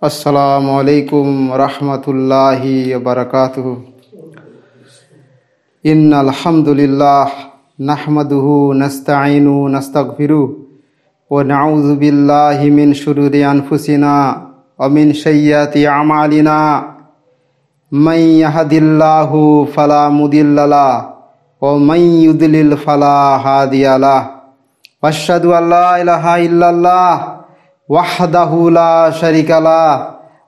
अस्सलामु अलैकुम रहमतुल्लाहि व बरकातुहू। इन्नल हम्दुलिल्लाह नहमदुहु नस्तईनु नस्तगफिरु व नऊज़ु बिल्लाहि मिन शुरूरि अनफुसिना व मिन सय्यिआति अमालिना मन यहदिल्लाहु फला मुदिल्ल लहु व मन युद्लिल फला हादिया लहु व अशहदु अल्ला इलाहा इल्लल्लाह वहदहु ला शरीका लहु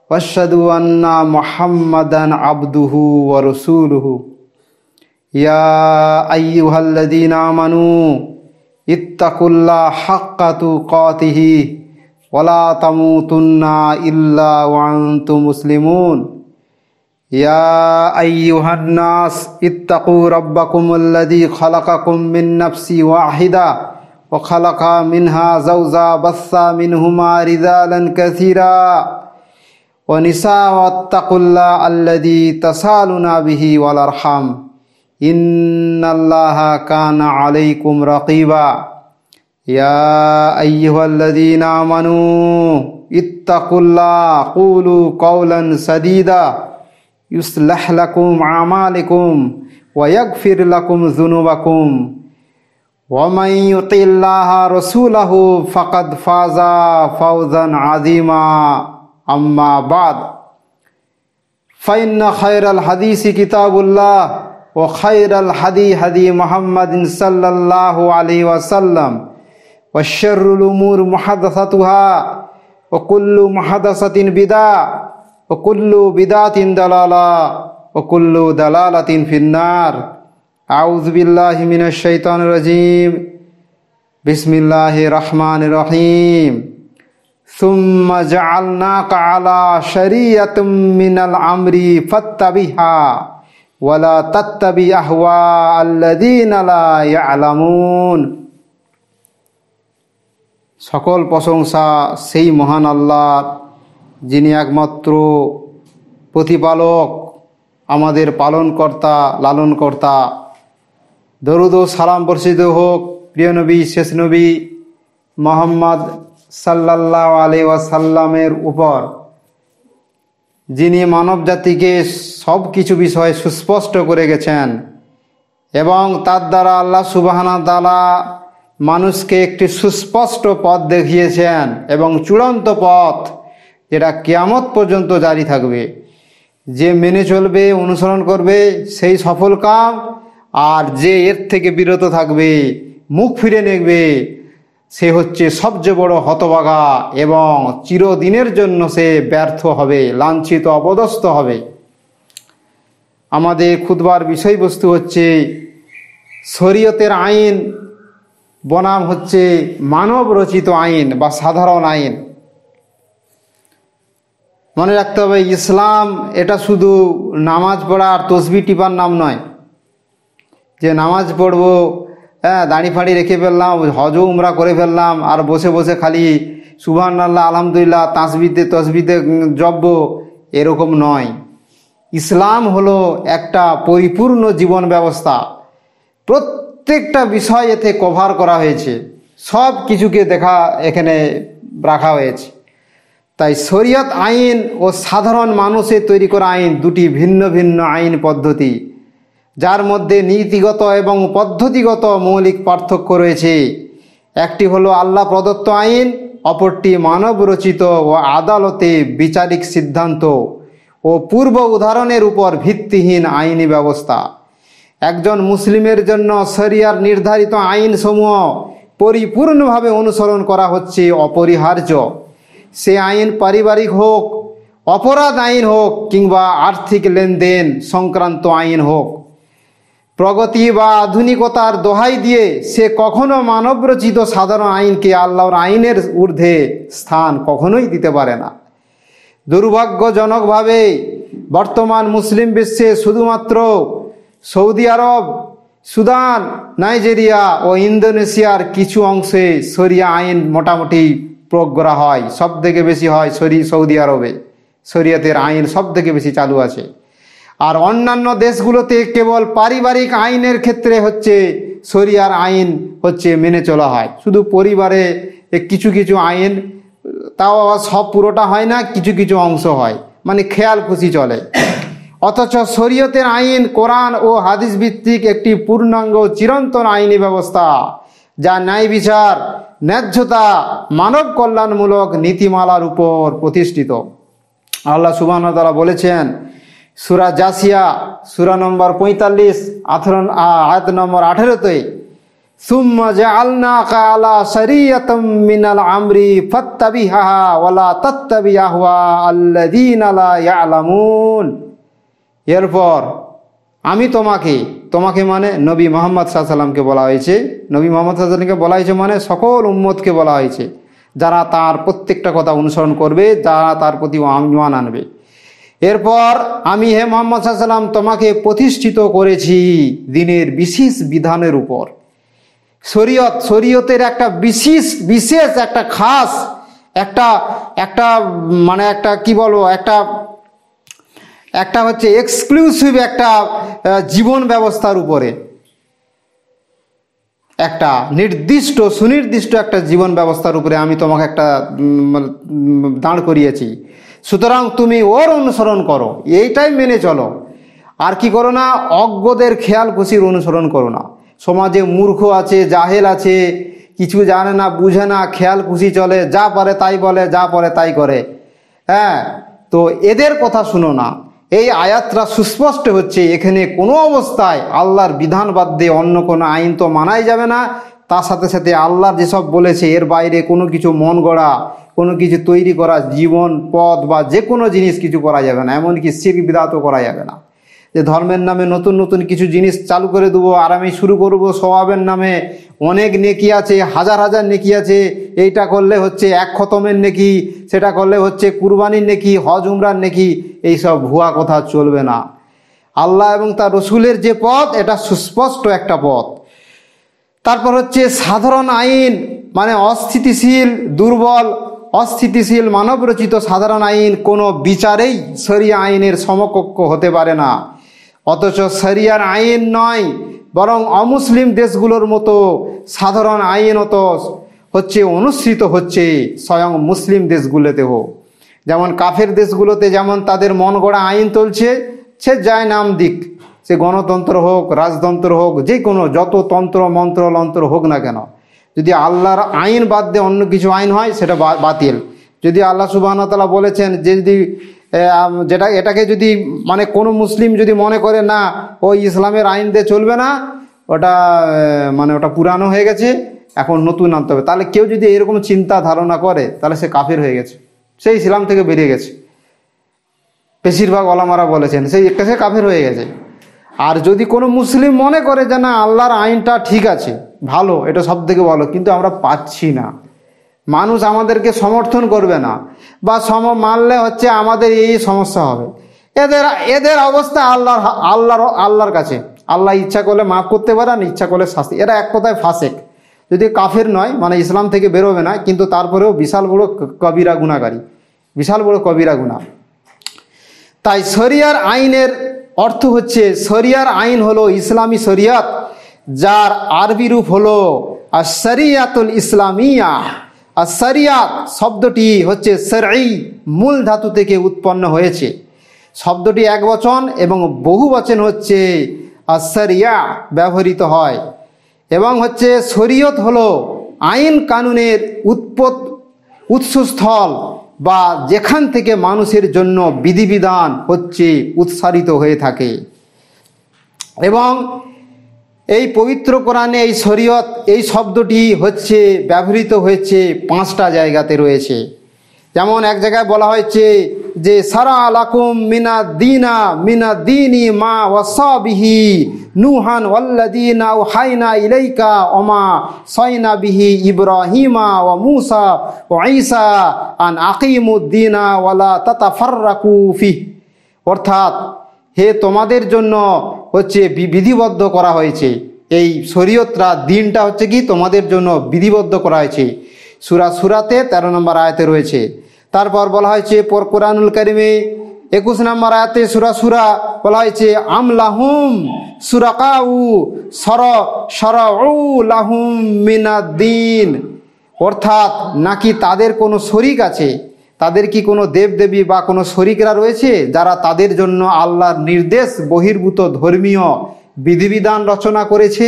व अशहदु अन्ना मुहम्मदन अब्दुहु व रसूलुहु। या अय्युहल्लज़ीना आमनू इत्तकुल्लाह हक्का तुक़ातिही वला तमूतुन्ना इल्ला व अंतुम मुस्लिमून। या अय्युहन्नास इत्तक़ू रब्बकुमुल्लज़ी खलक़कुम मिन नफ्सिन वाहिदा व खलक़ा मिन्हा ज़ौजा बस्सा मिन्हुमा रिजालन कसीरा व निसाअ वत्तक़ुल्लाह अल्लज़ी तसालूना बिही वल अरहम इन्नल्लाहा काना अलैकुम रक़ीबा। या अय्युहल्लज़ीना आमनू इत्तक़ुल्लाह क़ूलू क़ौलन सदीदा युस्लिह लकुम अमालकुम व यग़फिर लकुम ज़ुनूबकुम व मन युतिल्लाह रसूलहु फ़क़द फ़ाज़ा फ़ौज़न अज़ीमा। अम्मा बाद फ़इन्न खैरल हदीस किताबुल्लाह व खैरल हदी हदी मुहम्मदिन सल्लल्लाहु अलैहि वसल्लम व शर्रुल उमूर मुहद्दसतुहा व कुल्लु मुहद्दसतिन बिदअ व कुल्लु बिदअतिन दलाला व कुल्लु दलालतिन फिन्नार। आऊज़ु बिल्लाहि मिनश शैतानिर रजीम। बिस्मिल्लाहिर रहमानिर रहीम। सुम्मा जअलनाका अला शरीअतिम मिनल अम्रि फत्तबिहा वला तत्तबि अहवाअल्लज़ीना ला याअलामून। সকল প্রশংসা সেই মহান আল্লাহর, যিনি একমাত্র প্রতিপালক, আমাদের পালনকর্তা, লালনকর্তা। দরুদ ও সালাম বর্ষিত হোক প্রিয় নবী, শেষ নবী মুহাম্মদ সাল্লাল্লাহু আলাইহি ওয়াসাল্লামের উপর, যিনি মানব জাতিকে সব কিছু বিষয়ে সুস্পষ্ট করে গেছেন এবং তার দ্বারা আল্লাহ সুবহানাহু ওয়া তাআলা মানুষকে একটি সুস্পষ্ট পথ দেখিয়েছেন এবং চূড়ান্ত পথ, যেটা কিয়ামত পর্যন্ত জারি থাকবে। যে মেনে চলবে, অনুসরণ করবে, সেই সফল কাম, আর যে এর থেকে বিরত থাকবে, মুখ ফিরে নেবে, সে হচ্ছে সবচেয়ে বড় হতভাগা এবং চিরদিনের জন্য সে ব্যর্থ হবে, লাঞ্ছিত, অপদস্থ হবে। আমাদের খুতবার বিষয়বস্তু হচ্ছে শরীয়তের আইন বনাম হচ্ছে মানব রচিত আইন বা সাধারণ আইন। মনে রাখতে হবে, ইসলাম এটা শুধু নামাজ পড়া আর তসবিহ টিপার নাম নয়, যে নামাজ পড়বো, দাড়ি ফাড়ি রেখে ফেললাম, হজ উমরা করে ফেললাম আর বসে বসে খালি সুবহানাল্লাহ আলহামদুলিল্লাহ তাসবিহতে তসবিহতে জপব, এরকম নয়। ইসলাম হলো একটা পরিপূর্ণ জীবন ব্যবস্থা। প্রত্যেকটা বিষয় এতে কভার করা হয়েছে, সব কিছুকে এখানে রাখা হয়েছে। তাই শরীয়ত আইন ও সাধারণ মানুষের তৈরি করা আইন দুটি ভিন্ন ভিন্ন আইন পদ্ধতি, যার মধ্যে নীতিগত এবং পদ্ধতিগত মৌলিক পার্থক্য রয়েছে। একটি হলো আল্লাহ প্রদত্ত আইন, অপরটি মানব রচিত ও আদালতে বিচারিক সিদ্ধান্ত ও পূর্ব উদাহরণের উপর ভিত্তিহীন আইনি ব্যবস্থা। একজন মুসলিমের জন্য শরিয়ার নির্ধারিত আইনসমূহ পরিপূর্ণভাবে অনুসরণ করা হচ্ছে অপরিহার্য। সে আইন পারিবারিক হোক, অপরাধ আইন হোক কিংবা আর্থিক লেনদেন সংক্রান্ত আইন হোক। প্রগতি বা আধুনিকতার দোহাই দিয়ে সে কখনো মানবরচিত সাধারণ আইনকে আল্লাহর আইনের ঊর্ধ্বে স্থান কখনোই দিতে পারে না। দুর্ভাগ্যজনকভাবে বর্তমান মুসলিম বিশ্বে শুধুমাত্র সৌদি আরব, সুদান, নাইজেরিয়া ও ইন্দোনেশিয়ার কিছু অংশে শরিয়া আইন মোটামুটি প্রয়োগ করা হয়। সব থেকে বেশি হয় সৌদি আরবে, শরিয়তের আইন সব থেকে বেশি চালু আছে। আর অন্যান্য দেশগুলোতে কেবল পারিবারিক আইনের ক্ষেত্রে হচ্ছে শরিয়ার আইন মেনে চলা হয়। শুধু পরিবারে কিছু কিছু আইন তাও আবার সব পুরোটা হয় না, কিছু কিছু অংশ হয়, মানে খেয়াল খুশি চলে। অথচ শরীয়তের আইন কোরআন ও হাদিস ভিত্তিক একটি পূর্ণাঙ্গ চিরন্তন আইনি ব্যবস্থা, যা ন্যায় বিচার, ন্যায্যতা, মানব কল্যাণমূলক নীতিমালার উপর প্রতিষ্ঠিত। আল্লাহ সুবহানাহু ওয়া তাআলা বলেছেন সূরা জাসিয়া সূরা নম্বর 45 আয়াত নম্বর 18-তে, সুম্মা জাআলনাকা আলা শারিয়াতাম মিনাল আমরি ফাত্তাবিহা ওয়ালা তাত্তাবি আহওয়া আল্লাযীনা লা ইয়ালামুন। এরপর আমি তোমাকে মানে নবী মুহাম্মদ সাল্লাল্লাহু আলাইহি ওয়াসাল্লামকে বলা হয়েছে, নবী মুহাম্মদ সাল্লাল্লাহু আলাইহি ওয়াসাল্লামকে বলা হয়েছে মানে সকল উম্মতকে বলা হয়েছে, যারা তার প্রত্যেকটা কথা অনুসরণ করবে, যারা তার প্রতি ঈমান আনবে। এরপর আমি হে মুহাম্মদ সাল্লাল্লাহু আলাইহি ওয়াসাল্লাম তোমাকে প্রতিষ্ঠিত করেছি দিনের বিশেষ বিধানের উপর। শরীয়তের একটা বিশেষ একটা খাস একটা মানে একটা কি বলবো, একটা হচ্ছে এক্সক্লুসিভ একটা জীবন ব্যবস্থার উপরে, একটা সুনির্দিষ্ট একটা জীবন ব্যবস্থার উপরে আমি তোমাকে একটা দাঁড় করিয়েছি। সুতরাং তুমি ওর অনুসরণ করো, এইটাই মেনে চলো। আর কি করো না, অজ্ঞদের খেয়াল খুশির অনুসরণ করো না। সমাজে মূর্খ আছে, জাহেল আছে, কিছু জানে না, বুঝে না, খেয়াল খুশি চলে, যা পারে তাই বলে, যা পারে তাই করে। হ্যাঁ, তো এদের কথা শুনো না। এই আয়াতটা সুস্পষ্ট হচ্ছে এখানে কোনো অবস্থায় আল্লাহর বিধান বাদ দিয়ে অন্য কোনো আইন তো মানাই যাবে না। তার সাথে সাথে আল্লাহর যেসব বলেছে এর বাইরে কোনো কিছু মন গড়া, কোনো কিছু তৈরি করা, জীবন পথ বা যে কোনো জিনিস কিছু করা যাবে না। এমনকি শিরক বিদআতও করা যাবে না, যে ধর্মের নামে নতুন নতুন কিছু জিনিস চালু করে দেবো আর আমি শুরু করব সওয়াবের নামে। অনেক নেকি আছে, হাজার হাজার নেকি আছে, এইটা করলে হচ্ছে এক খতমের নেকি, সেটা করলে হচ্ছে কুরবানির নেকি, হজ উমরার নেকি। এইসব ভুয়া কথা চলবে না। আল্লাহ এবং তার রসুলের যে পথ, এটা সুস্পষ্ট একটা পথ। তারপর হচ্ছে সাধারণ আইন, মানে অস্থিতিশীল মানবরচিত সাধারণ আইন কোনো বিচারেই শরিয়া আইনের সমকক্ষ হতে পারে না। অথচ শরিয়ার আইন নয়, বরং অমুসলিম দেশগুলোর মতো সাধারণ আইনত হচ্ছে অনুসৃত হচ্ছে স্বয়ং মুসলিম দেশগুলোতেও। যেমন কাফের দেশগুলোতে যেমন তাদের মন গড়া আইন চলছে, সে যায় নাম দিক, সে গণতন্ত্র হোক, রাজতন্ত্র হোক, যে কোনো যত তন্ত্র মন্ত্র লন্ত্র হোক না কেন, যদি আল্লাহর আইন বাদ দিয়ে অন্য কিছু আইন হয় সেটা বাতিল। যদি আল্লাহ সুবহানাহু ওয়া তাআলা বলেছেন যে যদি এটাকে যদি মানে কোনো মুসলিম যদি মনে করে না ওই ইসলামের আইন দিয়ে চলবে না, ওটা মানে ওটা পুরানো হয়ে গেছে, এখন নতুন আনতে হবে, তাহলে কেউ যদি এরকম চিন্তা ধারণা করে তাহলে সে কাফির হয়ে গেছে, সে ইসলাম থেকে বেরিয়ে গেছে। বেশিরভাগ ওলামারা বলেছেন সে কাফির হয়ে গেছে। আর যদি কোনো মুসলিম মনে করে যে না আল্লাহর আইনটা ঠিক আছে, ভালো, এটা সব থেকে ভালো, কিন্তু আমরা পাচ্ছি না, মানুষ আমাদেরকে সমর্থন করবে না, বা মানলে হচ্ছে আমাদের এই সমস্যা হবে, এদের অবস্থা আল্লাহর কাছে। আল্লাহ ইচ্ছা করলে মাফ করতে পারে, না ইচ্ছা করলে শাস্তি। এরা এক কথায় ফাসেক, যদি কাফের নয়, মানে ইসলাম থেকে বেরোবে না, কিন্তু তারপরেও বিশাল বড় কবিরা গুনাহগারী, বিশাল বড় কবিরা গুনাহ। তাই শরিয়ার আইনের অর্থ হচ্ছে, শরিয়ার আইন হলো ইসলামী শরিয়াত, যার আরবি রূপ হলো আশ-শরিয়াতুল ইসলামিয়া। আর শরিয়াত শব্দটি হচ্ছে শরঈ মূল ধাতু থেকে উৎপন্ন হয়েছে। শব্দটি এক বচন এবং বহু বচন হচ্ছে আশ-শরিয়া ব্যবহৃত হয়। এবং হচ্ছে শরীয়ত হলো আইন কানুনের উৎসস্থল, বা যেখান থেকে মানুষের জন্য বিধিবিধান হচ্ছে উৎসারিত হয়ে থাকে। এবং এই পবিত্র কোরআনে এই শরীয়ত এই শব্দটি হচ্ছে ব্যবহৃত হয়েছে 5টা জায়গাতে রয়েছে। যেমন এক জায়গায় বলা হয়েছে যে সারা লাকুম মিনাদ্দিনি মা ওয়াসাবিহি নুহান ওয়াল্লাযীনা আওহাইনা ইলাইকা ওমা সাইনা বিহি ইব্রাহিমা ওয়া মূসা ওয়া ঈসা আন আকিমুদ্দিনা ওয়ালা তাতাফাররাকু ফিহ। অর্থাৎ হে তোমাদের জন্য হচ্ছে বিধিবদ্ধ করা হয়েছে, এই শরীয়তটা দিনটা হচ্ছে কি তোমাদের জন্য বিধিবদ্ধ করা হয়েছে। সূরাতে 13 নম্বর আয়াতে রয়েছে। তারপর বলা হয়েছে কোরআনুল কারিমে 21 নম্বর আয়াতে সূরা বলা হয়েছে আমলাহুম সুরাকাউ শারাউ লাহুম মিনাদ্দিন অর্থাৎ নাকি তাদের কোনো শরিক আছে, তাদের কি কোনো দেবদেবী বা কোনো শরিকরা রয়েছে যারা তাদের জন্য আল্লাহর নির্দেশ বহির্ভূত ধর্মীয় বিধিবিধান রচনা করেছে?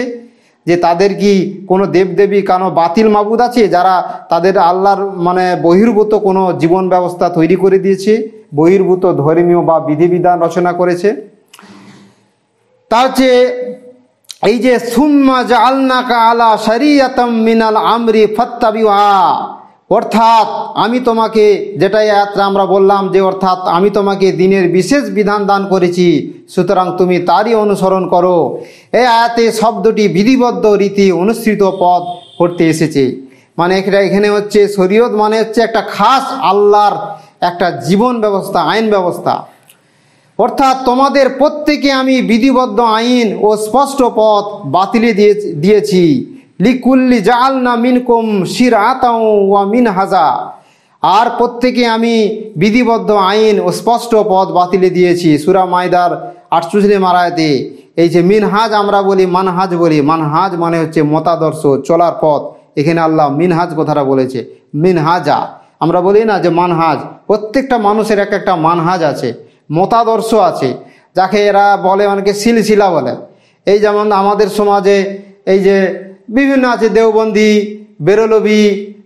যে তাদের কি কোনো দেবদেবী কোনো বাতিল মাবুদ আছে যারা তাদের আল্লাহর বহির্ভূত কোনো জীবন ব্যবস্থা তৈরি করে দিয়েছে, বহির্ভূত ধর্মীয় বা বিধিবিধান রচনা করেছে? তা হচ্ছে এই যে সুম্মা জাআলনাকা আলা শারিয়াতাম মিনাল আমরি ফাত্তাবিউহা, অর্থাৎ আমি তোমাকে, যেটা এই আয়াতটা আমরা বললাম যে অর্থাৎ আমি তোমাকে দিনের বিশেষ বিধান দান করেছি, সুতরাং তুমি তারই অনুসরণ করো। এই আয়াতে শব্দটি বিধিবদ্ধ রীতি অনুসৃত পথ করতে এসেছে। এখানে হচ্ছে শরীয়ত হচ্ছে একটা খাস আল্লাহর একটা জীবন ব্যবস্থা, আইন ব্যবস্থা। অর্থাৎ তোমাদের প্রত্যেকে আমি বিধিবদ্ধ আইন ও স্পষ্ট পথ বাতিলে দিয়েছি। লিকুল্লি জাআলনা মিনকুম শিরআতাও ওয়া মিনহাজা, আর প্রত্যেকে আমি বিধিবদ্ধ আইন ও স্পষ্ট পথ বাতিলে দিয়েছি। সূরা মাইদার 48 আয়াতে এই যে মিনহাজ আমরা বলি, মানহাজ বলি, মানহাজ হচ্ছে মতাদর্শ, চলার পথ। এখানে আল্লাহ মিনহাজ কথাটা বলেছে, মিনহাজা। আমরা বলি না যে মানহাজ, প্রত্যেকটা মানুষের এক একটা মানহাজ আছে, মতাদর্শ আছে, যাকে এরা বলে অনেকে সিলসিলা বলে। এই যেমন আমাদের সমাজে এই যে বিভিন্ন আছে, দেওবন্দি, বেরলবি,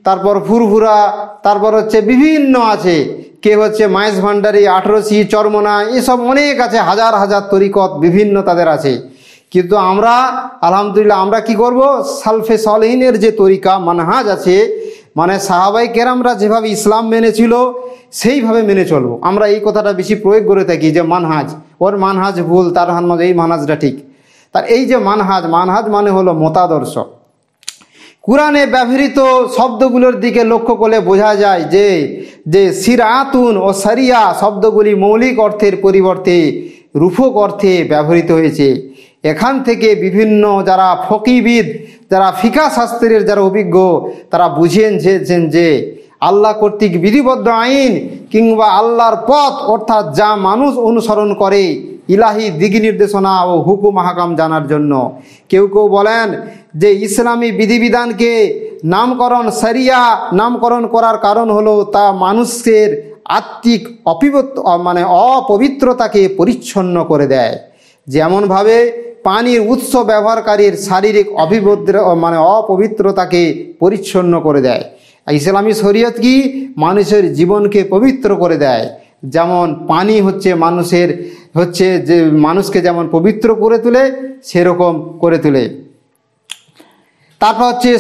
তারপর ফুরফুরা, তারপর হচ্ছে বিভিন্ন আছে, কে হচ্ছে মাইজ ভান্ডারি, 18 চরমনা, এসব অনেক আছে, হাজার হাজার তরিকত বিভিন্ন তাদের আছে। কিন্তু আমরা আলহামদুলিল্লাহ আমরা কি করব, সালফে সালেহিনের যে তরিকা মানহাজ আছে, সাহাবাই কেরামরা যেভাবে ইসলাম মেনেছিল সেইভাবে মেনে চলবো। আমরা এই কথাটা বেশি প্রয়োগ করে থাকি যে মানহাজ, ওর মানহাজ ভুল, তার এই মানহাজটা ঠিক। তার এই যে মানহাজ হলো মতাদর্শ। কুরআনে ব্যবহৃত শব্দগুলোর দিকে লক্ষ্য করলে বোঝা যায় যে সিরাতুন ও সারিয়া শব্দগুলি মৌলিক অর্থের পরিবর্তে রূপক অর্থে ব্যবহৃত হয়েছে। এখান থেকে বিভিন্ন যারা ফকিবিদ, যারা ফিকা শাস্ত্রের যারা অভিজ্ঞ, তারা বুঝিয়েছেন যে আল্লাহ কর্তৃক বিধিবদ্ধ আইন কিংবা আল্লাহর পথ, অর্থাৎ যা মানুষ অনুসরণ করে ইলাহি দিক নির্দেশনা ও হুকুম হাকাম জানার জন্য। কেউ কেউ বলেন যে ইসলামী বিধিবিধানকে নামকরণ শরিয়া নামকরণ করার কারণ হলো তা মানুষের আত্মিক অপবিত্রতাকে পরিচ্ছন্ন করে দেয়, যেমনভাবে পানির উৎস ব্যবহারকারীর শারীরিক অপবিত্রতাকে পরিচ্ছন্ন করে দেয়। ইসলামী শরীয়ত কি মানুষের জীবনকে পবিত্র করে দেয়। যেমন পানি হচ্ছে যে মানুষকে যেমন পবিত্র করে তোলে সেরকম করে তোলে। তারপর হচ্ছে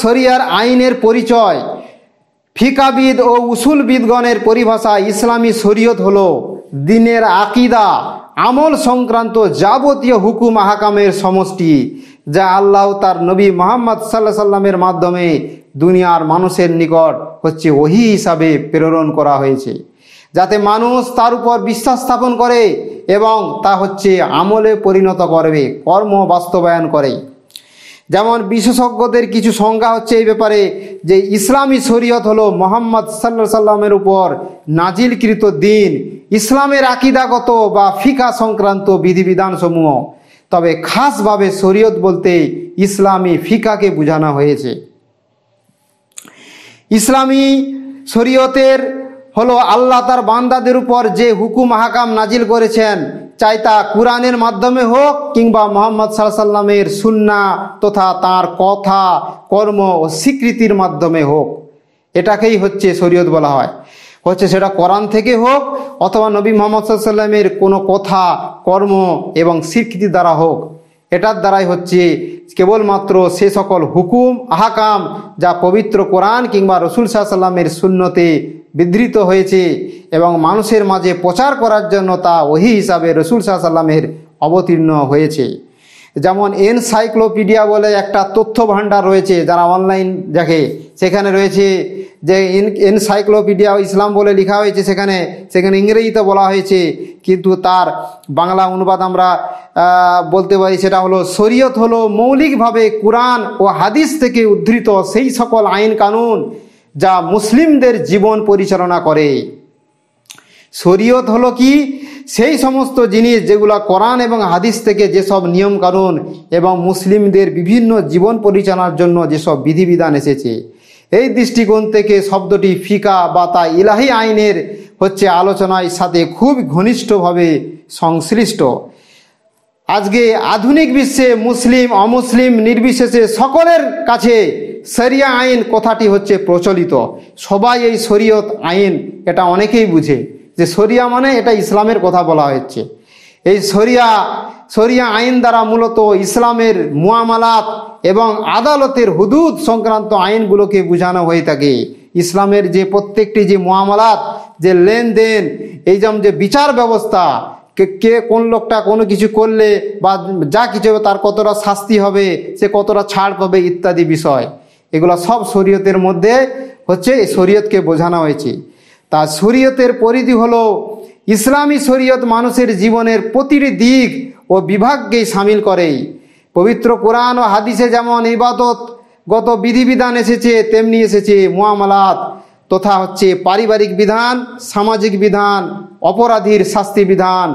শরিয়ার আইনের পরিচয়। ফিকাবিদ ও উসুলবিদগণের পরিভাষা ইসলামী শরীয়ত হলো দিনের আকীদা আমল সংক্রান্ত যাবতীয় হুকুম আহকামের সমষ্টি, যা আল্লাহ তার নবী মুহাম্মদ সাল্লাল্লাহু আলাইহি সাল্লামের মাধ্যমে দুনিয়ার মানুষের নিকট হচ্ছে ওহী হিসাবে প্রেরণ করা হয়েছে, যাতে মানুষ তার উপর বিশ্বাস স্থাপন করে এবং তা হচ্ছে আমলে পরিণত করবে, কর্ম বাস্তবায়ন করে। যেমন বিশেষজ্ঞদের কিছু সংজ্ঞা হচ্ছে এই ব্যাপারে যে ইসলামী শরীয়ত হলো মুহাম্মদ সাল্লাল্লাহু আলাইহি সাল্লামের উপর নাজিলকৃত দিন, ইসলামের আকীদাগত বা ফিকা সংক্রান্ত বিধিবিধান সমূহ। তবে খাসভাবে শরীয়ত বলতে ইসলামী ফিকাকে বোঝানো হয়েছে। ইসলামী শরীয়তের হলো আল্লাহ তার বান্দাদের উপর যে হুকুম আহকাম নাজিল করেছেন, চাই তা কুরআনের মাধ্যমে হোক কিংবা মুহাম্মদ সাল্লাল্লাহু আলাইহি সাল্লামের সুন্নাহ তথা তার কথা, কর্ম ও স্বীকৃতির মাধ্যমে হোক, এটাকেই হচ্ছে শরীয়ত বলা হয়। সেটা কোরআন থেকে হোক অথবা নবী মুহাম্মদ সাল্লাল্লাহু আলাইহি সাল্লামের কোনো কথা, কর্ম এবং স্বীকৃতি দ্বারা হোক। এটার দ্বারাই হচ্ছে কেবলমাত্র সে সকল হুকুম আহকাম যা পবিত্র কোরআন কিংবা রাসূল সাল্লাল্লাহু আলাইহি সাল্লামের সুন্নতে বিধৃত হয়েছে এবং মানুষের মাঝে প্রচার করার জন্য তা ওহী হিসাবে রাসূল সাল্লাল্লাহু আলাইহি সাল্লামের অবতীর্ণ হয়েছে। যেমন এনসাইক্লোপিডিয়া বলে একটা তথ্য ভাণ্ডার রয়েছে, যারা অনলাইন দেখে সেখানে রয়েছে যে এনসাইক্লোপিডিয়া ইসলাম বলে লেখা হয়েছে, সেখানে ইংরেজিতে বলা হয়েছে, কিন্তু তার বাংলা অনুবাদ আমরা বলতে পারি সেটা হলো শরীয়ত হলো মৌলিকভাবে কুরআন ও হাদিস থেকে উদ্ধৃত সেই সকল আইন কানুন যা মুসলিমদের জীবন পরিচালনা করে। শরীয়ত হলো কি সেই সমস্ত জিনিস যেগুলো কোরআন এবং হাদিস থেকে যেসব নিয়ম কানুন এবং মুসলিমদের বিভিন্ন জীবন পরিচালনার জন্য যেসব বিধিবিধান এসেছে এই দৃষ্টিকোণ থেকে শব্দটি ফিকা বা তা ইলাহি আইনের আলোচনার সাথে খুব ঘনিষ্ঠভাবে সংশ্লিষ্ট। আজকে আধুনিক বিশ্বে মুসলিম অমুসলিম নির্বিশেষে সকলের কাছে শরিয়া আইন কথাটি প্রচলিত। সবাই এই শরীয়ত আইন এটা অনেকেই বুঝে যে শরিয়া মানে এটা ইসলামের কথা বলা হচ্ছে। এই শরিয়া আইন দ্বারা মূলত ইসলামের মুআমালাত এবং আদালতের হুদুদ সংক্রান্ত আইনগুলোকে বোঝানো হয়ে থাকে। ইসলামের যে প্রত্যেকটি যে মুআমালাত, যে লেনদেন, এই যেমন যে বিচার ব্যবস্থা, কে কোন লোকটা কোনো কিছু করলে বা যা কিছু হবে তার কতটা শাস্তি হবে, সে কতটা ছাড় পাবে ইত্যাদি বিষয়, এগুলো সব শরীয়তের মধ্যে এই শরীয়তকে বোঝানো হয়েছে। তা শরীয়তের পরিধি হলো ইসলামী শরীয়ত মানুষের জীবনের প্রতিটি দিক ও বিভাগকেই সামিল করে। পবিত্র কোরআন ও হাদিসে যেমন ইবাদতগত বিধিবিধান এসেছে, তেমনি এসেছে মুআমালাত তথা পারিবারিক বিধান, সামাজিক বিধান, অপরাধীর শাস্তি বিধান,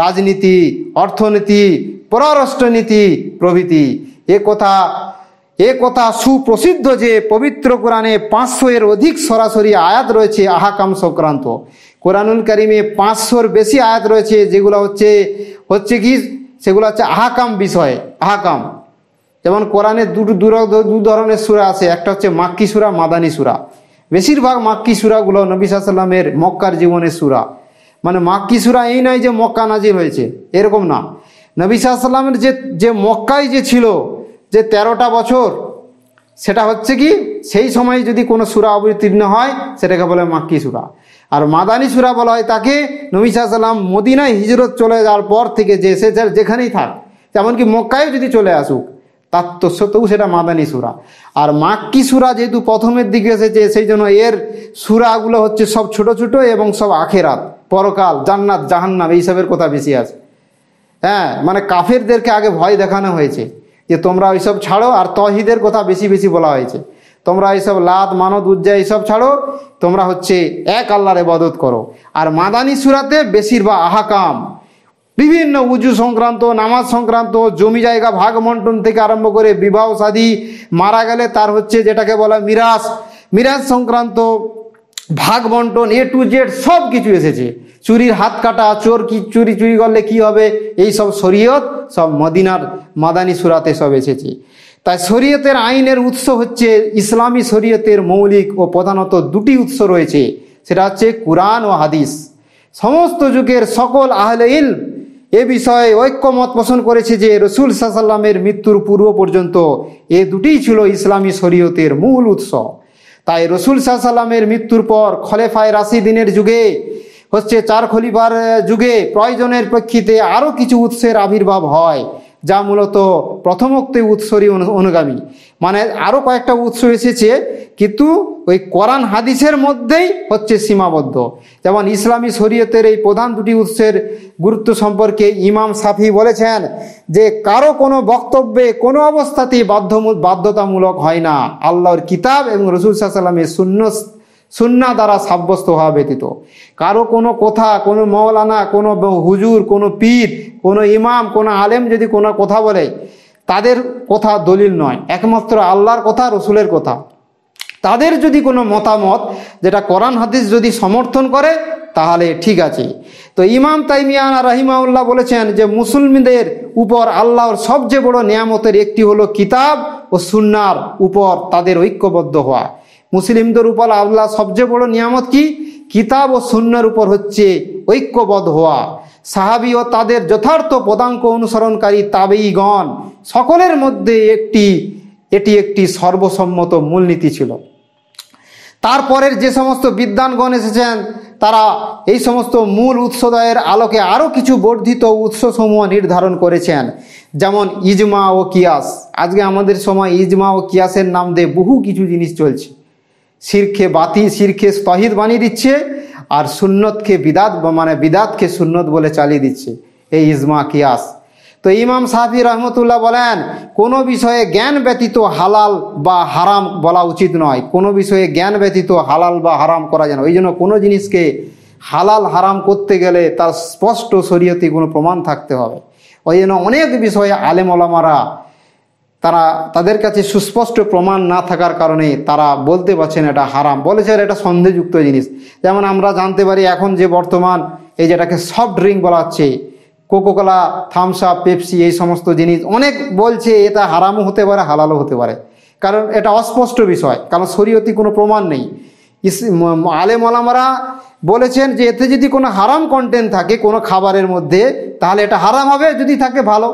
রাজনীতি, অর্থনীতি, পররাষ্ট্রনীতি প্রভৃতি। এ কথা সুপ্রসিদ্ধ যে পবিত্র কোরআনে 500-এর অধিক সরাসরি আয়াত রয়েছে আহকাম সংক্রান্ত। কোরআনুল কারিমে 500-র বেশি আয়াত রয়েছে যেগুলো সেগুলো আহকাম বিষয়। আহকাম যেমন কোরআনে দু ধরনের সূরা আছে, একটা মাক্কি সূরা, মাদানী সূরা। বেশিরভাগ মাক্কি সূরাগুলো নবী সাল্লাল্লাহু আলাইহি ওয়াসাল্লামের মক্কার জীবনের সূরা। মানে মাক্কি সূরা এই নয় যে মক্কা নাজিল হয়েছে, এরকম না। নবী সাল্লাল্লাহু আলাইহি ওয়াসাল্লামের যে মক্কায় যে ছিল যে 13টা বছর, সেটা সেই সময় যদি কোনো সূরা অবতীর্ণ হয় সেটাকে বলে মাক্কি সূরা। আর মাদানী সূরা বলা হয় তাকে নবী সাল্লাল্লাহু আলাইহি ওয়াসাল্লাম মদিনায় হিজরত চলে যাওয়ার পর থেকে যে সে যেখানেই থাক, এমনকি মক্কায় যদি চলে আসুক, তার সত্ত্বেও সেটা মাদানী সূরা। আর মাক্কি সূরা যেহেতু প্রথমের দিকে এসেছে, সেই জন্য এর সূরাগুলো সব ছোট ছোট এবং সব আখেরাত, পরকাল, জান্নাত, জাহান্নাম এইসবের কথা বেশি আছে। মানে কাফেরদেরকে আগে ভয় দেখানো হয়েছে যে তোমরা ওইসব ছাড়ো, আর তৌহিদের কথা বেশি বেশি বলা হয়েছে, তোমরা এইসব লাত মানত উজ্জা এইসব ছাড়ো, তোমরা এক আল্লাহর ইবাদত করো। আর মাদানী সূরাতে বেশিরভাগ আহকাম, বিভিন্ন উজু সংক্রান্ত, নামাজ সংক্রান্ত, জমি জায়গা ভাগ বন্টন থেকে আরম্ভ করে বিবাহ শাদী, মারা গেলে তার যেটাকে বলা মিরাজ সংক্রান্ত ভাগ বন্টন, A to Z সব কিছু এসেছে। চুরির হাত কাটা, চুরি করলে কি হবে, এই সব শরীয়ত সব মাদানী সূরাতে সব এসেছে। তাই শরীয়তের আইনের উৎস ইসলামী শরীয়তের মৌলিক ও প্রধানত দুটি উৎস রয়েছে, সেটা কুরআন ও হাদিস। সমস্ত যুগের সকল আহলে ইলম এ বিষয়ে ঐক্যমত পোষণ করেছে যে রাসূল সাল্লাল্লাহু আলাইহি ওয়াসাল্লামের মৃত্যুর পূর্ব পর্যন্ত এ দুটিই ছিল ইসলামী শরীয়তের মূল উৎস। তাই রাসূল সাল্লাল্লাহু আলাইহি ওয়াসাল্লামের মৃত্যুর পর খলিফায়ে রাশিদিনের যুগে 4 খলিফার যুগে প্রয়োজনের প্রেক্ষিতে আরও কিছু উৎসের আবির্ভাব হয়, যা মূলত প্রথমোক্ত উৎসরই অনুগামী। মানে আরও কয়েকটা উৎস এসেছে, কিন্তু ওই কোরআন হাদিসের মধ্যেই সীমাবদ্ধ। যেমন ইসলামী শরীয়তের এই প্রধান দুটি উৎসের গুরুত্ব সম্পর্কে ইমাম শাফি বলেছেন যে কারো কোনো বক্তব্যে কোনো অবস্থাতেই বাধ্যতামূলক হয় না আল্লাহর কিতাব এবং রাসূল সাল্লাল্লাহু আলাইহি ওয়াসাল্লামের সুন্নাহ দ্বারা সাব্যস্ত হওয়া ব্যতীত। কারো কোনো কথা, কোনো মৌলানা, কোনো হুজুর, কোনো পীর, কোনো ইমাম, কোনো আলেম যদি কোনো কথা বলে, তাদের কথা দলিল নয়, একমাত্র আল্লাহর কথা, রসুলের কথা। তাদের যদি কোনো মতামত যেটা কোরআন হাদিস যদি সমর্থন করে তাহলে ঠিক আছে। তো ইমাম তাইমিয়া রাহিমাহুল্লাহ বলেছেন যে মুসলিমদের উপর আল্লাহর সবচেয়ে বড় নিয়ামতের একটি হলো কিতাব ও সুন্নাহর উপর তাদের ঐক্যবদ্ধ হওয়া। মুসলিমদের উপর আল্লাহ সবচেয়ে বড় নিয়ামত কি? কিতাব ও সুন্নাহর উপর ঐক্যবদ্ধ হওয়া। সাহাবী ও তাদের যথার্থ পদাঙ্ক অনুসরণকারী তাবেঈগণ সকলের মধ্যে এটি একটি সর্বসম্মত মূলনীতি ছিল। তারপরের যে সমস্ত বিদ্বানগণ এসেছেন তারা এই সমস্ত মূল উৎসদয়ের আলোকে আরও কিছু বর্ধিত উৎসসমূহ নির্ধারণ করেছেন, যেমন ইজমা ও কিয়াস। আজকে আমাদের সময় ইজমা ও কিয়াসের নাম দিয়ে বহু কিছু জিনিস চলছে। শিরকে তহিদ বানিয়ে দিচ্ছে, আর সুন্নতকে বিদাতকে সুন্নত বলে চালিয়ে দিচ্ছে, এই ইজমা কিয়াস। তো ইমাম শাফি রহমতুল্লাহ বলেন কোনো বিষয়ে জ্ঞান ব্যতীত হালাল বা হারাম বলা উচিত নয়, কোনো বিষয়ে জ্ঞান ব্যতীত হালাল বা হারাম করা যায় না। ওই জন্য কোনো জিনিসকে হালাল হারাম করতে গেলে তার স্পষ্ট শরীয়তে কোনো প্রমাণ থাকতে হবে। ওই জন্য অনেক বিষয়ে আলেম ওলামারা তাদের কাছে সুস্পষ্ট প্রমাণ না থাকার কারণে তারা বলতে পারছেন এটা হারাম, বলেছে এটা সন্দেহযুক্ত জিনিস। যেমন আমরা জানতে পারি এখন যে বর্তমান এই যেটাকে সফট ড্রিঙ্ক বলা হচ্ছে, কোকোকোলা, থামস আপ, পেপসি, এই সমস্ত জিনিস অনেক বলছে এটা হারামও হতে পারে হালালও হতে পারে, কারণ এটা অস্পষ্ট বিষয়, কারণ শরীয়তি কোনো প্রমাণ নেই। আলেম ওলামারা বলেছেন যে এতে যদি কোনো হারাম কন্টেন্ট থাকে কোনো খাবারের মধ্যে তাহলে এটা হারাম হবে, যদি থাকে ভালো।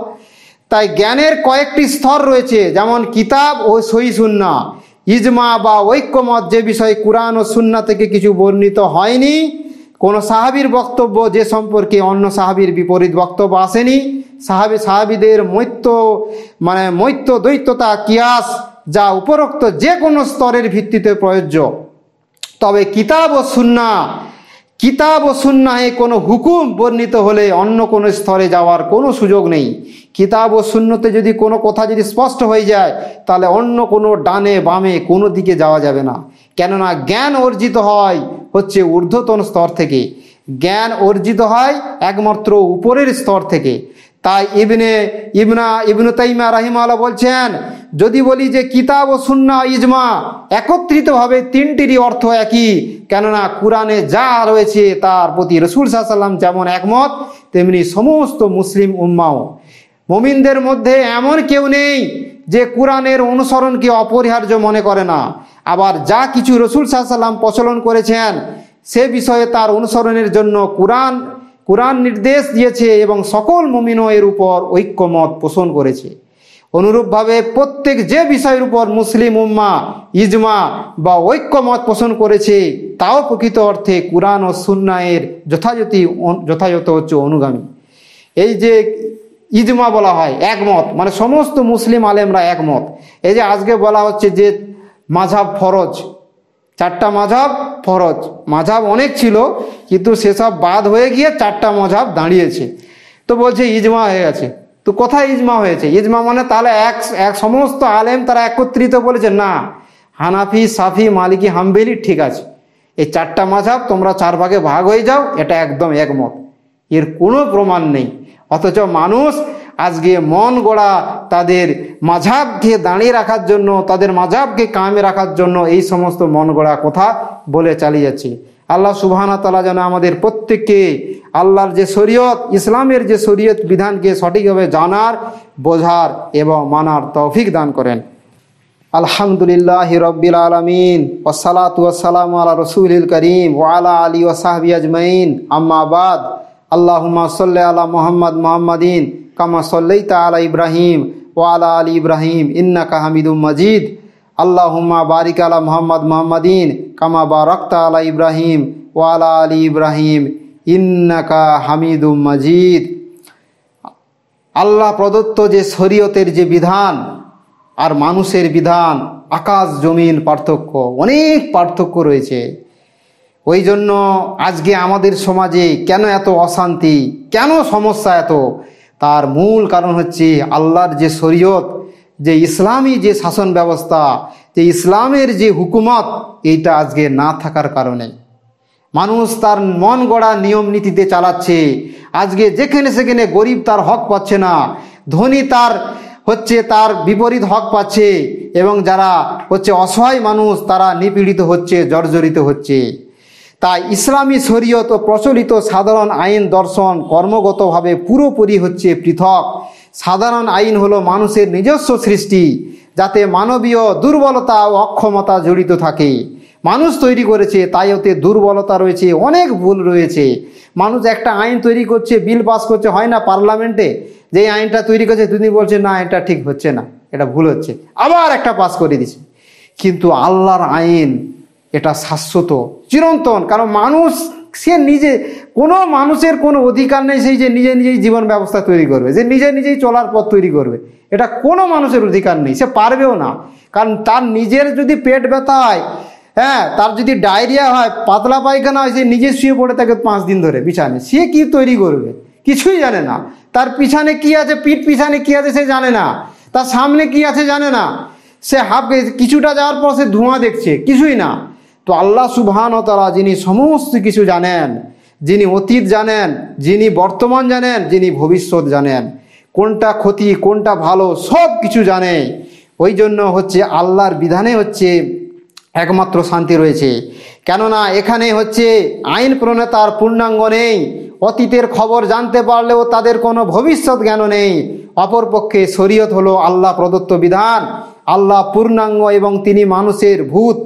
তাই জ্ঞানের কয়েকটি স্তর রয়েছে, যেমন কিতাব ও সহিহ সুন্নাহ, ইজমা বা ঐক্যমত, যে বিষয়ে কুরআন ও সুন্নাহ থেকে কিছু বর্ণিত হয়নি, কোনো সাহাবীর বক্তব্য যে সম্পর্কে অন্য সাহাবীর বিপরীত বক্তব্য আসেনি, সাহাবীদের মৈত্য দ্বৈততা, কিয়াস, যা উপরোক্ত যে কোনো স্তরের ভিত্তিতে প্রযোজ্য। তবে কিতাব ও সুন্নাহে কোনো হুকুম বর্ণিত হলে অন্য কোনো স্তরে যাওয়ার কোনো সুযোগ নেই। কিতাব ও সুন্নতে যদি কোনো কথা যদি স্পষ্ট হয়ে যায় তাহলে অন্য কোনো ডানে বামে কোনো দিকে যাওয়া যাবে না, কেননা জ্ঞান অর্জিত হয় হচ্ছে ঊর্ধ্বতন স্তর থেকে, জ্ঞান অর্জিত হয় একমাত্র উপরের স্তর থেকে। তাই ইবনে তাইমিয়া রাহিমাহুল্লাহ বলছেন, যদি বলি যে কিতাব ও সুন্নাহ ইজমা একত্রিতভাবে তিনটিরই অর্থ একই, কেননা কুরআনে যা রয়েছে তার প্রতি রাসূল সাল্লাল্লাহু আলাইহি ওয়াসাল্লাম যেমন একমত, তেমনি সমস্ত মুসলিম উম্মাও। মুমিনদের মধ্যে এমন কেউ নেই যে কুরআনের অনুসরণকে অপরিহার্য মনে করে না, আবার যা কিছু রাসূল সাল্লাল্লাহু আলাইহি ওয়াসাল্লাম প্রচলন করেছেন সে বিষয়ে তার অনুসরণের জন্য কুরআন নির্দেশ দিয়েছে এবং সকল মুমিনও এর উপর ঐক্যমত পোষণ করেছে। অনুরূপভাবে প্রত্যেক যে বিষয়ের উপর মুসলিম উম্মাহ ইজমা বা ঐক্যমত পোষণ করেছে তাও প্রকৃত অর্থে কুরআন ও সুন্নাহের যথাযথ হচ্ছে অনুগামী। এই যে ইজমা বলা হয় একমত, মানে সমস্ত মুসলিম আলেমরা একমত। এই যে আজকে বলা হচ্ছে যে মাযহাব ফরজ, 4টা মাযহাব ফরজ, মাযহাব অনেক ছিল কিন্তু সেসব বাদ হয়ে গিয়ে 4টা মাযহাব দাঁড়িয়েছে, তো বলছে ইজমা হয়ে গেছে। তো কোথায় ইজমা হয়েছে? ইজমা মানে তাহলে এক সমস্ত আলেম তারা একত্রিত বলেছে না, হানাফি, সাফি, মালিকি, হাম্বলি ঠিক আছে, এই 4টা মাযহাব তোমরা 4 ভাগে ভাগ হয়ে যাও, এটা একদম একমত। এর কোনো প্রমাণ নেই, অথচ মানুষ আজকে মন গড়া তাদের মাযহাবকে দাঁড়িয়ে রাখার জন্য, তাদের মাযহাবকে কায়েমে রাখার জন্য এই সমস্ত মন গড়া কথা বলে চালিয়ে যাচ্ছে। আল্লাহ সুবহানাহু ওয়া তাআলা যেন আমাদের প্রত্যেককে আল্লাহর যে শরীয়ত, ইসলামের যে শরীয়ত বিধানকে সঠিকভাবে জানার, বোঝার এবং মানার তৌফিক দান করেন। আলহামদুলিল্লাহি রাব্বিল আলামিন ওয়াসসালাতু ওয়াসসালামু আলা রাসূলিল কারীম ওয়া আলা আলিহি ওয়া সাহবিহি আজমাইন, আম্মা বাদ। আল্লাহুম্মা সাল্লি আলা মুহাম্মাদিন কামা সাল্লাইতা আলা ইব্রাহিম ওয়া আলা আলি ইব্রাহিম ইন্নাকা হামিদুম মাজিদ। আল্লাহুম্মা বারিক আলা মুহাম্মাদিন কামা বারাকতা আলা ইব্রাহিম ওয়া আলা আলি ইব্রাহিম ইন্নাকা হামিদুম মাজিদ। আল্লাহ প্রদত্ত যে শরীয়তের যে বিধান আর মানুষের বিধান, আকাশ জমিন পার্থক্য, অনেক পার্থক্য রয়েছে। ওই জন্য আজকে আমাদের সমাজে কেন এত অশান্তি, কেন সমস্যা এত, তার মূল কারণ হচ্ছে আল্লাহর যে শরীয়ত, যে ইসলামী যে শাসন ব্যবস্থা, যে ইসলামের যে হুকুমত, এইটা আজকে না থাকার কারণে মানুষ তার মন গড়া নিয়ম নীতিতে চালাচ্ছে। আজকে যেখানে সেখানে গরিব তার হক পাচ্ছে না, ধনী তার বিপরীত হক পাচ্ছে, এবং যারা অসহায় মানুষ তারা নিপীড়িত হচ্ছে, জর্জরিত হচ্ছে। তাই ইসলামী শরীয়ত ও প্রচলিত সাধারণ আইন দর্শন কর্মগতভাবে পুরোপুরি পৃথক। সাধারণ আইন হলো মানুষের নিজস্ব সৃষ্টি, যাতে মানবীয় দুর্বলতা ও অক্ষমতা জড়িত থাকে। মানুষ তৈরি করেছে, তাই ওতে দুর্বলতা রয়েছে, অনেক ভুল রয়েছে। মানুষ একটা আইন তৈরি করছে, বিল পাস করছে, হয় না পার্লামেন্টে, যে আইনটা তৈরি করছে তিনি বলছে না এটা ঠিক হচ্ছে না, এটা ভুল হচ্ছে, আবার একটা পাস করে দিচ্ছে। কিন্তু আল্লাহর আইন এটা শাশ্বত, চিরন্তন। কারণ মানুষ সে নিজে, কোনো মানুষের কোনো অধিকার নেই সেই যে নিজেই জীবন ব্যবস্থা তৈরি করবে, যে নিজেই চলার পথ তৈরি করবে, এটা কোনো মানুষের অধিকার নেই, সে পারবেও না। কারণ তার নিজের যদি পেট ব্যথা হয়, তার যদি ডায়রিয়া হয়, পাতলা পায়খানা হয়, সে নিজে শুয়ে পড়ে থাকে 5 দিন ধরে বিছানে, সে কি তৈরি করবে? কিছুই জানে না। তার পিছনে কি আছে, পিঠ পিছনে কি আছে সে জানে না, তার সামনে কি আছে জানে না, সে কিছুটা যাওয়ার পর সে ধোঁয়া দেখছে, কিছুই না। তো আল্লাহ সুবহানাহু ওয়া তাআলা যিনি সমস্ত কিছু জানেন, যিনি অতীত জানেন, যিনি বর্তমান জানেন, যিনি ভবিষ্যৎ জানেন, কোনটা ক্ষতি কোনটা ভালো সব কিছু জানে। ওই জন্য হচ্ছে আল্লাহর বিধানে হচ্ছে একমাত্র শান্তি রয়েছে। কেননা এখানে হচ্ছে আইন প্রণেতার পূর্ণাঙ্গ নেই, অতীতের খবর জানতে পারলেও তাদের কোনো ভবিষ্যৎ জ্ঞান নেই। অপরপক্ষে শরীয়ত হলো আল্লাহ প্রদত্ত বিধান। আল্লাহ পূর্ণাঙ্গ এবং তিনি মানুষের ভূত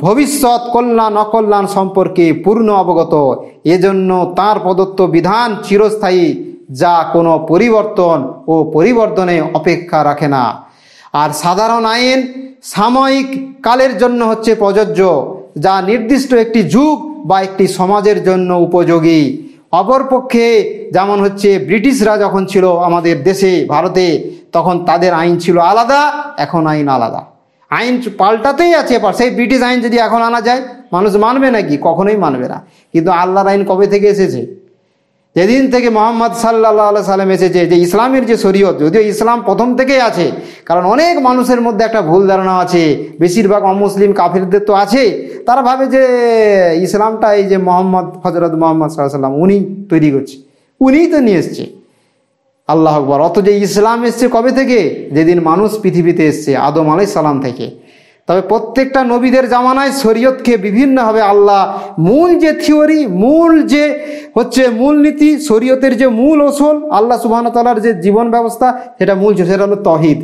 ভবিষ্যৎ কল্যাণ অকল্যাণ সম্পর্কে পূর্ণ অবগত। এজন্য তার প্রদত্ত বিধান চিরস্থায়ী, যা কোনো পরিবর্তন ও পরিবর্তনে অপেক্ষা রাখে না। আর সাধারণ আইন সাময়িক কালের জন্য হচ্ছে প্রযোজ্য, যা নির্দিষ্ট একটি যুগ বা একটি সমাজের জন্য উপযোগী। অপরপক্ষে যেমন হচ্ছে ব্রিটিশরা যখন ছিল আমাদের দেশে ভারতে, তখন তাদের আইন ছিল আলাদা, এখন আইন আলাদা। আইন পাল্টাতেই আছে। সেই ব্রিটিশ আইন যদি এখন আনা যায়, মানুষ মানবে নাকি? কখনোই মানবে না। কিন্তু আল্লাহর আইন কবে থেকে এসেছে? যেদিন থেকে মোহাম্মদ সাল্লাল্লাহু আলাইহি সাল্লাম এসেছে, যে ইসলামের যে শরীয়ত, যদিও ইসলাম প্রথম থেকেই আছে, কারণ অনেক মানুষের মধ্যে একটা ভুল ধারণা আছে, বেশিরভাগ অমুসলিম কাফিরদের তো আছে, তারা ভাবে যে ইসলামটা এই যে হযরত মুহাম্মদ সাল্লাল্লাহু আলাইহি সাল্লাম উনি তৈরি করছে, উনিই তো নিয়ে এসছে। আল্লাহ আকবার। অথচ ইসলাম এসছে কবে থেকে? যেদিন মানুষ পৃথিবীতে এসছে, আদম আলাইহিস সালাম থেকে। তবে প্রত্যেকটা নবীদের জামানায় শরীয়তকে বিভিন্নভাবে আল্লাহ মূল যে থিওরি, মূল যে হচ্ছে মূলনীতি, শরীয়তের যে মূল ওসল, আল্লাহ সুবহানাহু ওয়া তাআলার যে জীবন ব্যবস্থা, সেটা মূল ছিল, সেটা হলো তাওহীদ,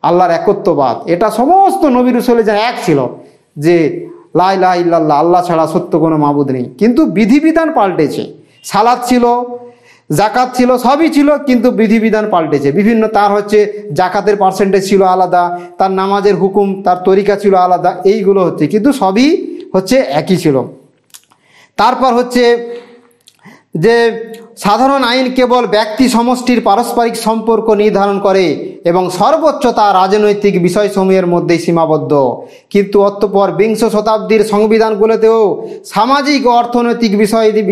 আল্লাহর একত্ববাদ। এটা সমস্ত নবী রাসূলের যা এক ছিল, যে লা ইলাহা ইল্লাল্লাহ, আল্লাহ ছাড়া সত্য কোনো মাবুদ নেই। কিন্তু বিধিবিধান পাল্টেছে। সালাত ছিল, জাকাত ছিল, সবই ছিল, কিন্তু বিধিবিধান পাল্টেছে বিভিন্ন। তার হচ্ছে জাকাতের পার্সেন্টেজ ছিল আলাদা, তার নামাজের হুকুম, তার তরিকা ছিল আলাদা, এইগুলো হচ্ছে, কিন্তু সবই হচ্ছে একই ছিল। তারপর হচ্ছে যে সাধারণ আইন কেবল ব্যক্তি সমষ্টির পারস্পরিক সম্পর্ক নির্ধারণ করে এবং সর্বোচ্চ তা রাজনৈতিক বিষয়সমূহের মধ্যেই সীমাবদ্ধ। কিন্তু অতঃপর বিংশ শতাব্দীর সংবিধানগুলোতেও সামাজিক ও অর্থনৈতিক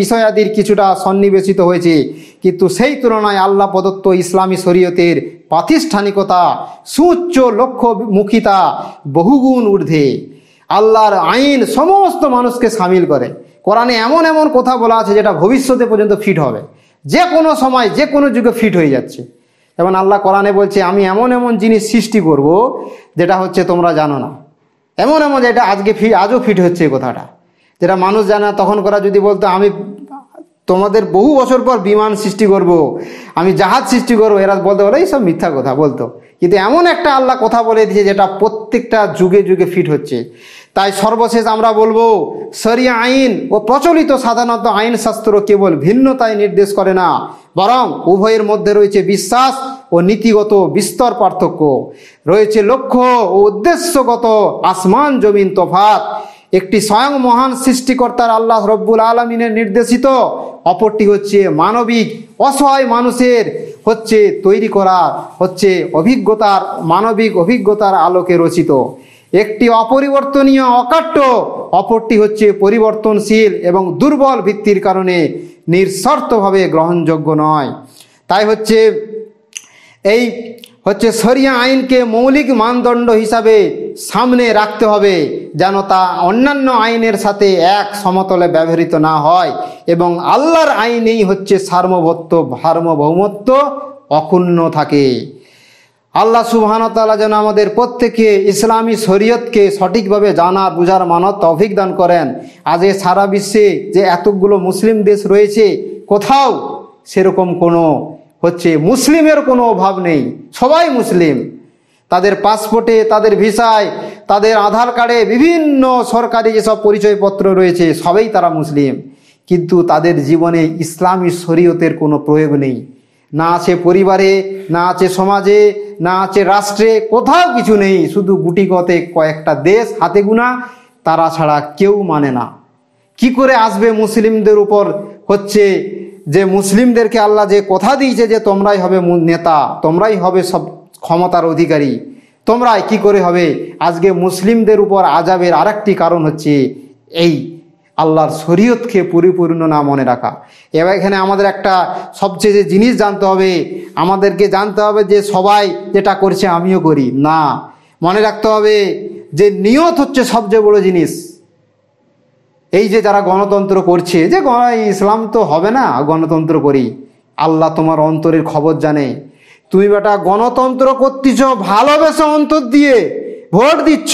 বিষয়াদির কিছুটা সন্নিবেশিত হয়েছে, কিন্তু সেই তুলনায় আল্লাহ প্রদত্ত ইসলামী শরীয়তের প্রাতিষ্ঠানিকতা, সুউচ্চ লক্ষ্যমুখিতা বহুগুণ ঊর্ধ্বে। আল্লাহর আইন সমস্ত মানুষকে সামিল করে। কোরআনে এমন এমন কথা বলা আছে যেটা ভবিষ্যতে পর্যন্ত ফিট হবে, যে কোনো সময় যে কোনো যুগে ফিট হয়ে যাচ্ছে। যেমন আল্লাহ কোরআনে বলছে, আমি এমন এমন জিনিস সৃষ্টি করব যেটা হচ্ছে তোমরা জানো না, এমন এমন যেটা আজও ফিট হচ্ছে। এই কথাটা যেটা মানুষ জানে না, তখন করা যদি বলতো আমি তোমাদের বহু বছর পর বিমান সৃষ্টি করব, আমি জাহাজ সৃষ্টি করবো, এরা বলতে বলে এইসব মিথ্যা কথা বলতো। কিন্তু এমন একটা আল্লাহ কথা বলে দিয়েছে যেটা প্রত্যেকটা যুগে যুগে ফিট হচ্ছে। তাই সর্বশেষ আমরা বলবো, শরিয়া আইন ও প্রচলিত সাধারণত আইন শাস্ত্র কেবল ভিন্নতায় নির্দেশ করে না, বরং উভয়ের মধ্যে রয়েছে বিশ্বাস ও নীতিগত বিস্তর পার্থক্য, রয়েছে লক্ষ্য ও উদ্দেশ্যগত আসমান জমিন তফাৎ। একটি স্বয়ং মহান সৃষ্টিকর্তার আল্লাহ রব্বুল আলমিনের নির্দেশিত, অপরটি হচ্ছে মানবিক অসহায় মানুষের হচ্ছে তৈরি করা হচ্ছে মানবিক অভিজ্ঞতার আলোকে রচিত। একটি অপরিবর্তনীয় অকাট্য, অপরটি হচ্ছে পরিবর্তনশীল এবং দুর্বল ভিত্তির কারণে নিঃশর্তভাবে গ্রহণযোগ্য নয়। তাই এই শরিয়া আইনকে মৌলিক মানদণ্ড হিসাবে সামনে রাখতে হবে, যেন তা অন্যান্য আইনের সাথে এক সমতলে ব্যবহৃত না হয়, এবং আল্লাহর আইনেই হচ্ছে সার্বভৌমত্ব অক্ষুণ্ণ থাকে। আল্লাহ সুবহানাহু ওয়া তাআলা যেন আমাদের প্রত্যেকে ইসলামী শরীয়তকে সঠিকভাবে জানা বুঝার মানত তৌফিক দান করেন। আজ সারা বিশ্বে যে এতগুলো মুসলিম দেশ রয়েছে, কোথাও সেরকম কোনো মুসলিমের কোনো অভাব নেই, সবাই মুসলিম। তাদের পাসপোর্টে, তাদের ভিসায়, তাদের আধার কার্ডে, বিভিন্ন সরকারি যেসব পরিচয়পত্র রয়েছে, সবেই তারা মুসলিম। কিন্তু তাদের জীবনে ইসলামী শরীয়তের কোনো প্রয়োগ নেই, না আছে পরিবারে, না আছে সমাজে, না আছে রাষ্ট্রে, কোথাও কিছু নেই। শুধু গুটিকতে কয়েকটা দেশ হাতে গোনা, তারা ছাড়া কেউ মানে না। কি করে আসবে মুসলিমদের উপর যে মুসলিমদেরকে আল্লাহ যে কথা দিয়েছে যে তোমরাই হবে নেতা, তোমরাই হবে সব ক্ষমতার অধিকারী, তোমরাই কি করে হবে? আজকে মুসলিমদের উপর আযাবের আরেকটি কারণ হচ্ছে এই আল্লাহর শরীয়তকে পরিপূর্ণ না মনে রাখা। এবার এখানে আমাদের একটা সবচেয়ে যে জিনিস জানতে হবে, আমাদেরকে জানতে হবে যে সবাই যেটা করছে আমিও করি না। মনে রাখতে হবে যে নিয়ত হচ্ছে সবচেয়ে বড় জিনিস। এই যে যারা গণতন্ত্র করছে, যে ইসলাম তো হবে না, গণতন্ত্র করি, আল্লাহ তোমার অন্তরের খবর জানে। তুমি বেটা গণতন্ত্র করতেছ ভালোবেসে, অন্তর দিয়ে ভোট দিচ্ছ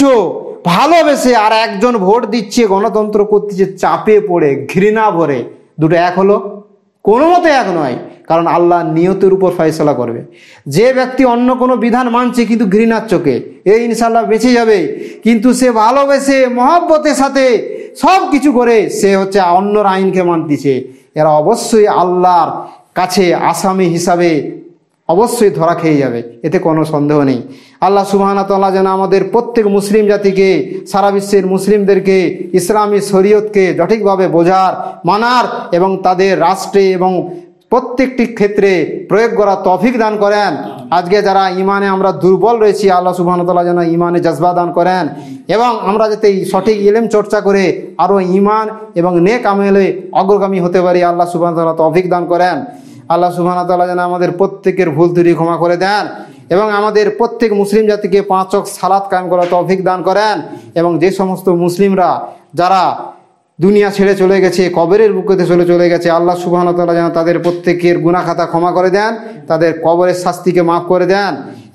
ভালোবেসে, আর একজন ভোট দিচ্ছে গণতন্ত্র করতেছে চাপে পড়ে, ঘৃণা ভরে। দুটো এক হলো? কোনো মতে এক নয়, কারণ আল্লাহ নিয়তের উপর ফয়সালা করবে। যে ব্যক্তি অন্য কোনো বিধান মানছে কিন্তু ঘৃণার চোখে, এই ইনশাল্লাহ বেঁচে যাবে, কিন্তু সে ভালোবেসে মহব্বতের সাথে সব কিছু করে সে হচ্ছে অন্যর আইনকে মানতেছে, এরা অবশ্যই আল্লাহর কাছে আসামি হিসাবে অবশ্যই ধরা খেয়ে যাবে, এতে কোনো সন্দেহ নেই। আল্লাহ সুবহানাহু ওয়া তাআলা যেন আমাদের প্রত্যেক মুসলিম জাতিকে, সারা বিশ্বের মুসলিমদেরকে ইসলামী শরীয়তকে সঠিকভাবে বোঝার, মানার এবং তাদের রাষ্ট্রে এবং প্রত্যেকটি ক্ষেত্রে প্রয়োগ করার তৌফিক দান করেন। আজকে যারা ইমানে আমরা দুর্বল রয়েছি, আল্লাহ সুবহানাহু ওয়া তাআলা যেন ইমানে জজবা দান করেন এবং আমরা যাতে সঠিক ইলম চর্চা করে আরও ইমান এবং নেক আমলে অগ্রগামী হতে পারি, আল্লাহ সুবহানাহু ওয়া তাআলা তৌফিক দান করেন। আল্লাহ সুবহানাহু ওয়া তাআলা যেন আমাদের প্রত্যেকের ভুল ত্রুটি ক্ষমা করে দেন এবং আমাদের প্রত্যেক মুসলিম জাতিকে 5 ওয়াক্ত সালাত কায়েম করার তৌফিক দান করেন। এবং যে সমস্ত মুসলিমরা যারা দুনিয়া ছেড়ে চলে গেছে, কবরের বুকেতে চলে গেছে, আল্লাহ সুবহানাহু ওয়া তাআলা যেন তাদের প্রত্যেকের গুনাহ খাতা ক্ষমা করে দেন, তাদের কবরের শাস্তিকে মাফ করে দেন।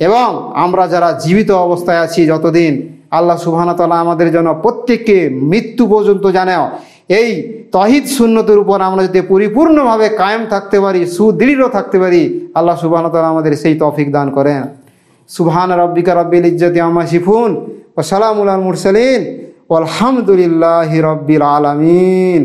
এবং আমরা যারা জীবিত অবস্থায় আছি যতদিন, আল্লাহ সুবহানাহু ওয়া তাআলা আমাদের জন্য প্রত্যেককে মৃত্যু পর্যন্ত জানাও এই তহিদ সুন্নতের উপর আমরা যদি পরিপূর্ণভাবে কায়েম থাকতে পারি, সুদৃঢ় থাকতে পারি, আল্লাহ সুবহানাহু ওয়া তাআলা আমাদের সেই তৌফিক দান করেন। সুবহান রাব্বিকা রাব্বিল ইজ্জাতি আম্মা ইয়াসিফুন ওয়া সালামুল আলাল মুরসালিন ওয়ালহামদুলিল্লাহি রাব্বিল আলামিন।